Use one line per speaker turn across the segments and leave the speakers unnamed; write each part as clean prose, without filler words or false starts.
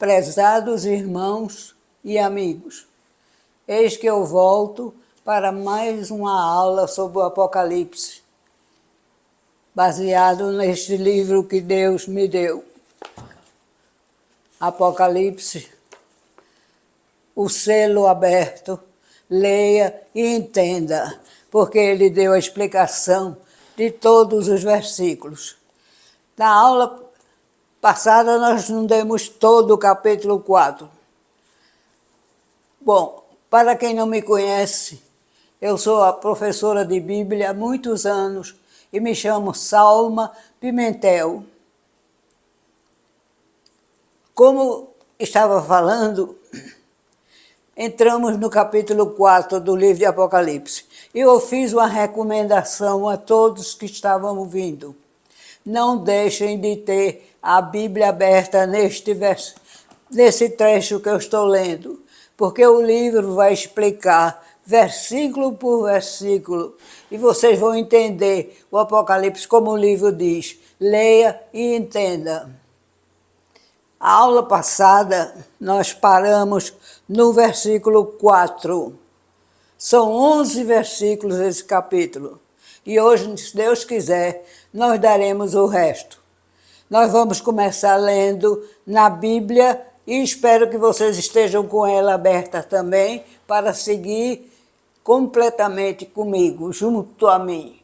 Prezados irmãos e amigos, eis que eu volto para mais uma aula sobre o Apocalipse, baseado neste livro que Deus me deu. Apocalipse, o selo aberto, leia e entenda, porque ele deu a explicação de todos os versículos. Na aula passada nós não demos todo o capítulo 4. Bom, para quem não me conhece, eu sou a professora de Bíblia há muitos anos e me chamo Salma Pimentel. Como estava falando, entramos no capítulo 4 do livro de Apocalipse. E eu fiz uma recomendação a todos que estavam ouvindo. Não deixem de ter a Bíblia aberta nesse trecho que eu estou lendo, porque o livro vai explicar versículo por versículo e vocês vão entender o Apocalipse como o livro diz. Leia e entenda. A aula passada nós paramos no versículo 4. São 11 versículos esse capítulo. E hoje, se Deus quiser, nós daremos o resto. Nós vamos começar lendo na Bíblia e espero que vocês estejam com ela aberta também para seguir completamente comigo, junto a mim,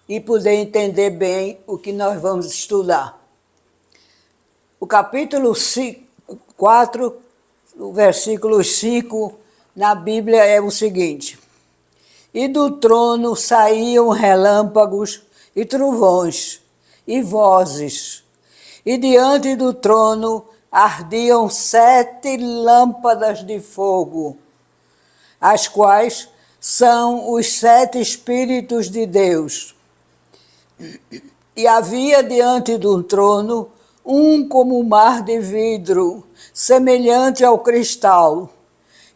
e poder entender bem o que nós vamos estudar. O capítulo 4, o versículo 5, na Bíblia é o seguinte: E do trono saíam relâmpagos e trovões e vozes, e diante do trono ardiam 7 lâmpadas de fogo, as quais são os 7 Espíritos de Deus. E havia diante do trono um como um mar de vidro, semelhante ao cristal,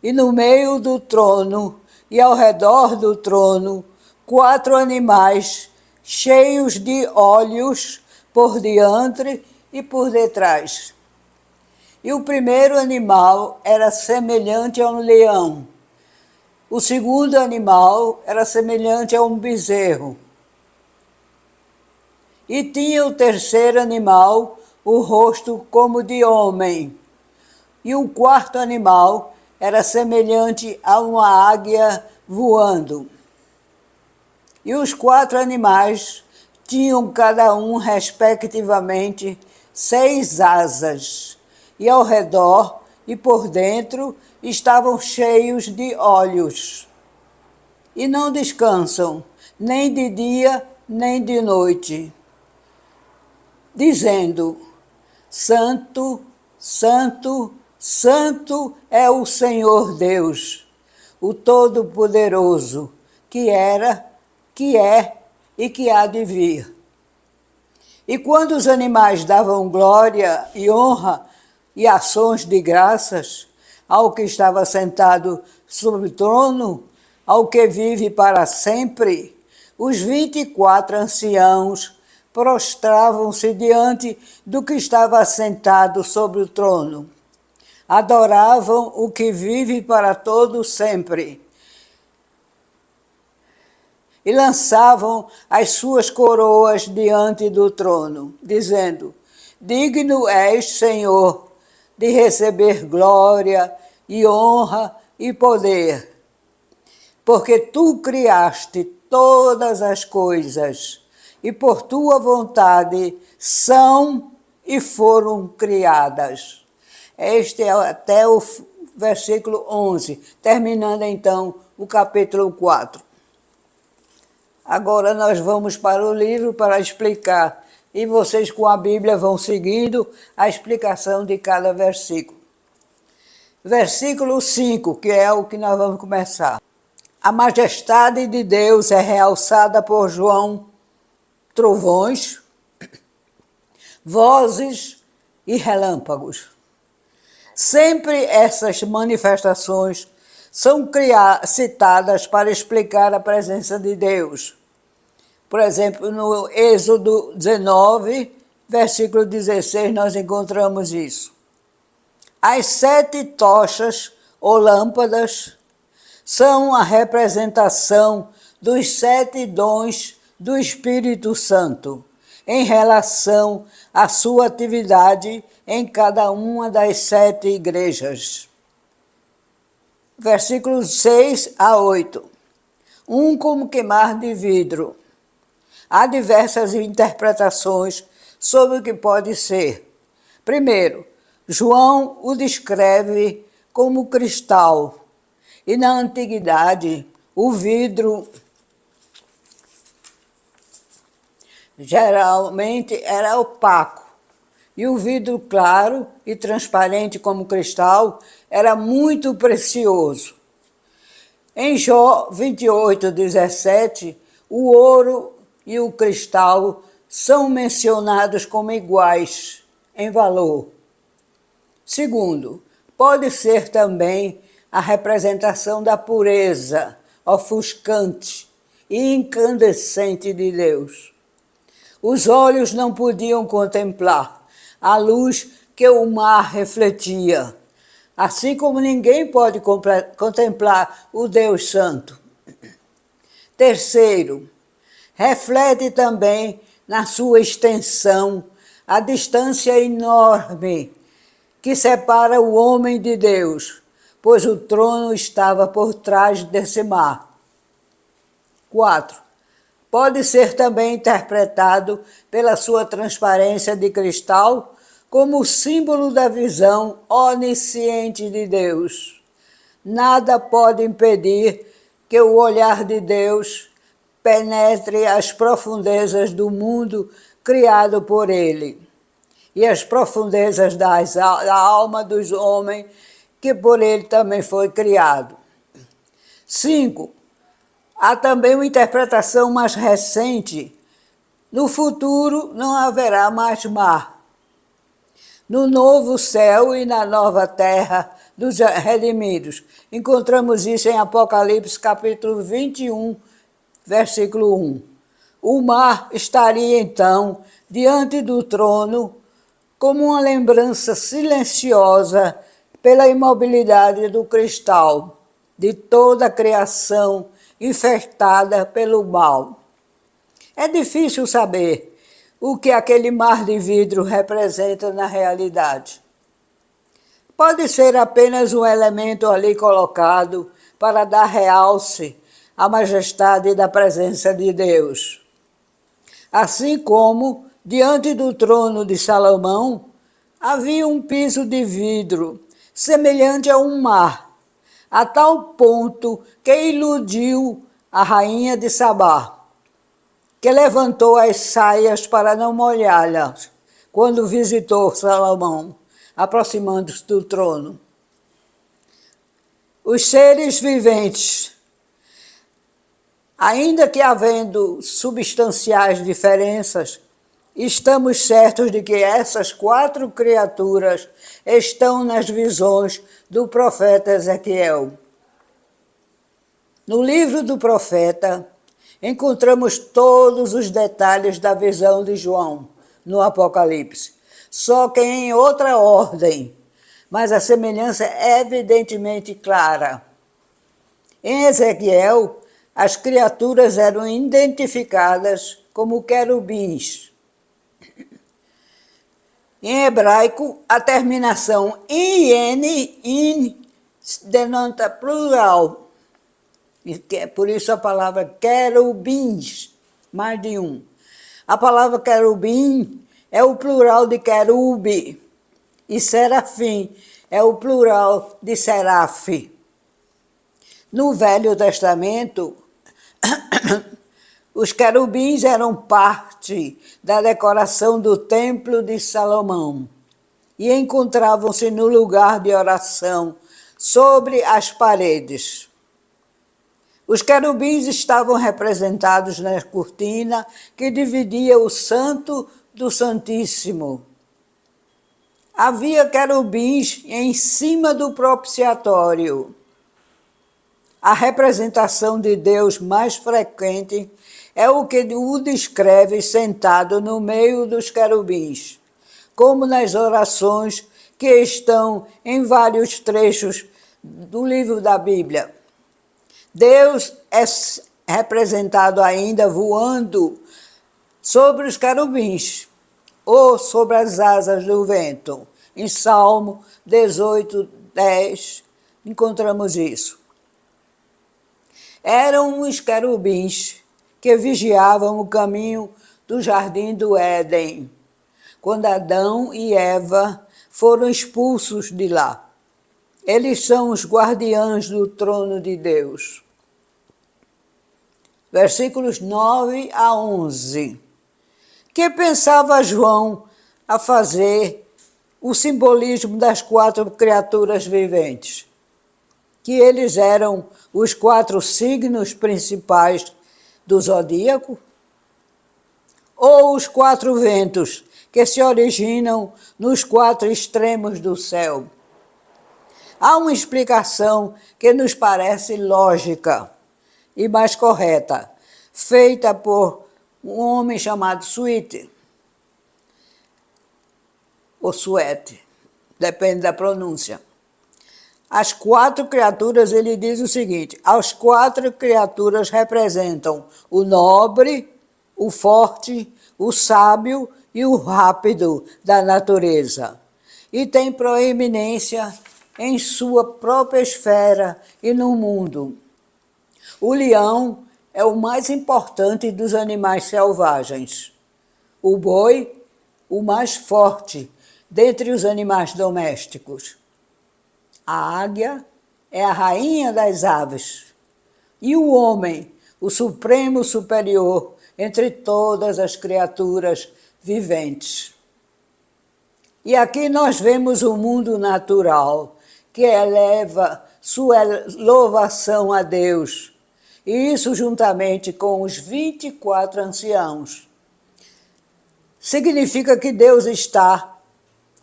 e no meio do trono e ao redor do trono 4 animais cheios de olhos por diante e por detrás. E o primeiro animal era semelhante a um leão. O segundo animal era semelhante a um bezerro. E tinha o terceiro animal o rosto como de homem. E o quarto animal era semelhante a uma águia voando. E os 4 animais tinham cada um, respectivamente, 6 asas, e ao redor e por dentro estavam cheios de olhos. E não descansam, nem de dia, nem de noite, dizendo: Santo, Santo, Santo é o Senhor Deus, o Todo-Poderoso, que era, que é e que há de vir. E quando os animais davam glória e honra e ações de graças ao que estava sentado sobre o trono, ao que vive para sempre, os 24 anciãos prostravam-se diante do que estava sentado sobre o trono. Adoravam o que vive para todo sempre. E lançavam as suas coroas diante do trono, dizendo: Digno és, Senhor, de receber glória e honra e poder, porque tu criaste todas as coisas, e por tua vontade são e foram criadas. Este é até o versículo 11, terminando então o capítulo 4. Agora nós vamos para o livro para explicar, e vocês com a Bíblia vão seguindo a explicação de cada versículo. Versículo 5, que é o que nós vamos começar. A majestade de Deus é realçada por João, trovões, vozes e relâmpagos. Sempre essas manifestações são citadas para explicar a presença de Deus. Por exemplo, no Êxodo 19, versículo 16, nós encontramos isso. As 7 tochas ou lâmpadas são a representação dos 7 dons do Espírito Santo em relação à sua atividade em cada uma das 7 igrejas. Versículos 6 a 8. Como queimar de vidro. Há diversas interpretações sobre o que pode ser. Primeiro, João o descreve como cristal, e na antiguidade o vidro geralmente era opaco, e o vidro claro e transparente como cristal era muito precioso. Em Jó 28:17, o ouro e o cristal são mencionados como iguais em valor. Segundo, pode ser também a representação da pureza ofuscante e incandescente de Deus. Os olhos não podiam contemplar a luz que o mar refletia, assim como ninguém pode contemplar o Deus Santo. Terceiro, reflete também na sua extensão a distância enorme que separa o homem de Deus, pois o trono estava por trás desse mar. 4. Pode ser também interpretado pela sua transparência de cristal como símbolo da visão onisciente de Deus. Nada pode impedir que o olhar de Deus penetre as profundezas do mundo criado por Ele e as profundezas da alma dos homens que por Ele também foi criado. 5. Há também uma interpretação mais recente. No futuro não haverá mais mar. No novo céu e na nova terra dos redimidos. Encontramos isso em Apocalipse capítulo 21, versículo 1. O mar estaria então diante do trono como uma lembrança silenciosa pela imobilidade do cristal, de toda a criação infestada pelo mal. É difícil saber o que aquele mar de vidro representa na realidade. Pode ser apenas um elemento ali colocado para dar realce à majestade da presença de Deus. Assim como, diante do trono de Salomão, havia um piso de vidro, semelhante a um mar, a tal ponto que iludiu a rainha de Sabá, que levantou as saias para não molhá-las, quando visitou Salomão, aproximando-se do trono. Os seres viventes, ainda que havendo substanciais diferenças, estamos certos de que essas 4 criaturas estão nas visões do profeta Ezequiel. No livro do profeta, encontramos todos os detalhes da visão de João no Apocalipse, só que em outra ordem, mas a semelhança é evidentemente clara. Em Ezequiel, as criaturas eram identificadas como querubins. Em hebraico, a terminação in denota plural. Por isso a palavra querubins, mais de um. A palavra querubim é o plural de querube, e serafim é o plural de serafe. No Velho Testamento, os querubins eram parte da decoração do Templo de Salomão e encontravam-se no lugar de oração, sobre as paredes. Os querubins estavam representados na cortina que dividia o Santo do Santíssimo. Havia querubins em cima do propiciatório. A representação de Deus mais frequente é o que o descreve sentado no meio dos querubins, como nas orações que estão em vários trechos do livro da Bíblia. Deus é representado ainda voando sobre os querubins ou sobre as asas do vento. Em Salmo 18, 10, encontramos isso. Eram os querubins que vigiavam o caminho do jardim do Éden, quando Adão e Eva foram expulsos de lá. Eles são os guardiães do trono de Deus. Versículos 9 a 11. Que pensava João a fazer o simbolismo das 4 criaturas viventes? Que eles eram os 4 signos principais do zodíaco? Ou os 4 ventos que se originam nos 4 extremos do céu? Há uma explicação que nos parece lógica e mais correta, feita por um homem chamado Sweet, ou Suete, depende da pronúncia. As 4 criaturas, ele diz o seguinte: as 4 criaturas representam o nobre, o forte, o sábio e o rápido da natureza, e tem proeminência em sua própria esfera e no mundo. O leão é o mais importante dos animais selvagens. O boi, o mais forte dentre os animais domésticos. A águia é a rainha das aves. E o homem, o supremo superior entre todas as criaturas viventes. E aqui nós vemos o mundo natural, que eleva sua louvação a Deus, e isso juntamente com os 24 anciãos. Significa que Deus está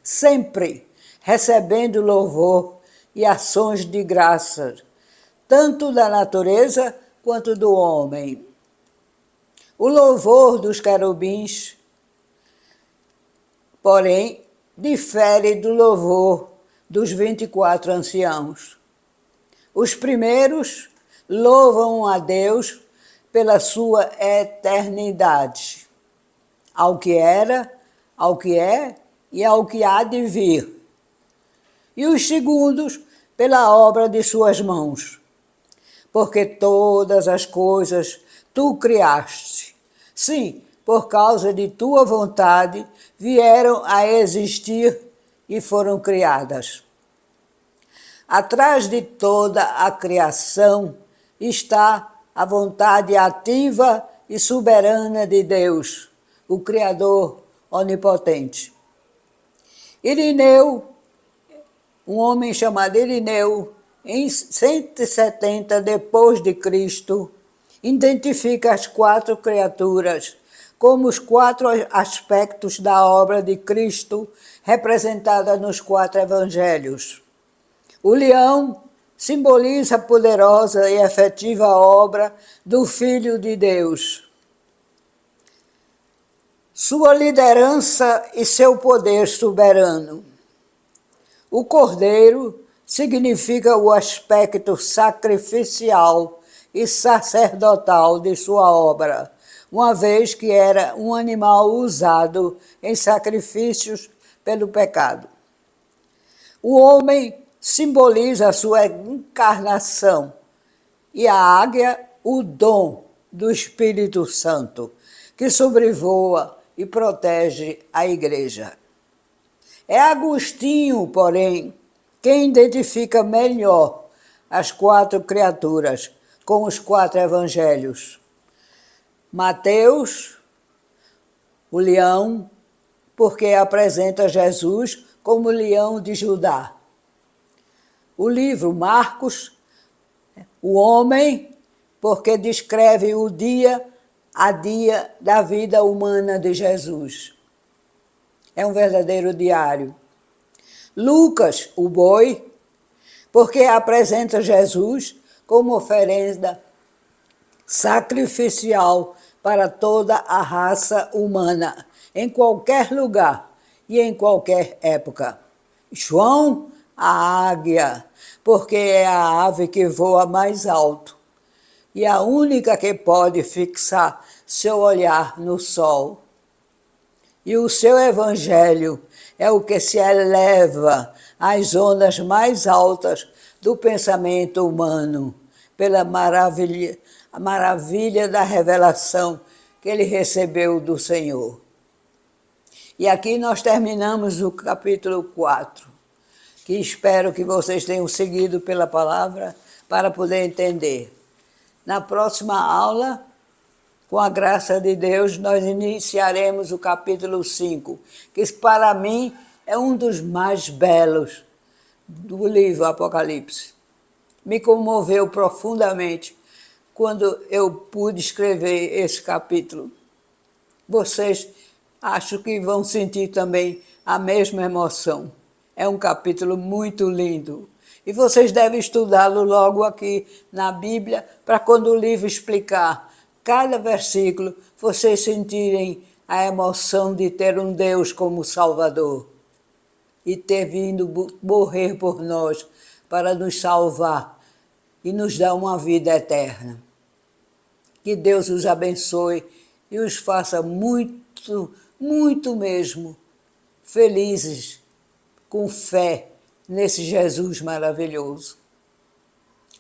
sempre recebendo louvor e ações de graça, tanto da natureza quanto do homem. O louvor dos querubins, porém, difere do louvor dos 24 anciãos. Os primeiros louvam a Deus pela sua eternidade, ao que era, ao que é e ao que há de vir. E os segundos pela obra de suas mãos, porque todas as coisas tu criaste. Sim, por causa de tua vontade vieram a existir e foram criadas. Atrás de toda a criação está a vontade ativa e soberana de Deus, o Criador onipotente. Irineu, um homem chamado Irineu, em 170 depois de Cristo, identifica as 4 criaturas como os 4 aspectos da obra de Cristo representada nos 4 evangelhos. O leão simboliza a poderosa e efetiva obra do Filho de Deus. Sua liderança e seu poder soberano. O cordeiro significa o aspecto sacrificial e sacerdotal de sua obra, uma vez que era um animal usado em sacrifícios pelo pecado. O homem simboliza a sua encarnação e a águia, o dom do Espírito Santo, que sobrevoa e protege a igreja. É Agostinho, porém, quem identifica melhor as 4 criaturas com os 4 evangelhos. Mateus, o leão, porque apresenta Jesus como o leão de Judá. O livro Marcos, o homem, porque descreve o dia a dia da vida humana de Jesus. É um verdadeiro diário. Lucas, o boi, porque apresenta Jesus como oferenda sacrificial para toda a raça humana, em qualquer lugar e em qualquer época. João, a águia, porque é a ave que voa mais alto e a única que pode fixar seu olhar no sol. E o seu evangelho é o que se eleva às ondas mais altas do pensamento humano, pela a maravilha da revelação que ele recebeu do Senhor. E aqui nós terminamos o capítulo 4, que espero que vocês tenham seguido pela palavra para poder entender. Na próxima aula, com a graça de Deus, nós iniciaremos o capítulo 5, que para mim é um dos mais belos do livro Apocalipse. Me comoveu profundamente quando eu pude escrever esse capítulo. Vocês acho que vão sentir também a mesma emoção. É um capítulo muito lindo. E vocês devem estudá-lo logo aqui na Bíblia, para quando o livro explicar cada versículo, vocês sentirem a emoção de ter um Deus como Salvador e ter vindo morrer por nós para nos salvar e nos dar uma vida eterna. Que Deus os abençoe e os faça muito, muito mesmo felizes, com fé nesse Jesus maravilhoso.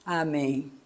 Amém.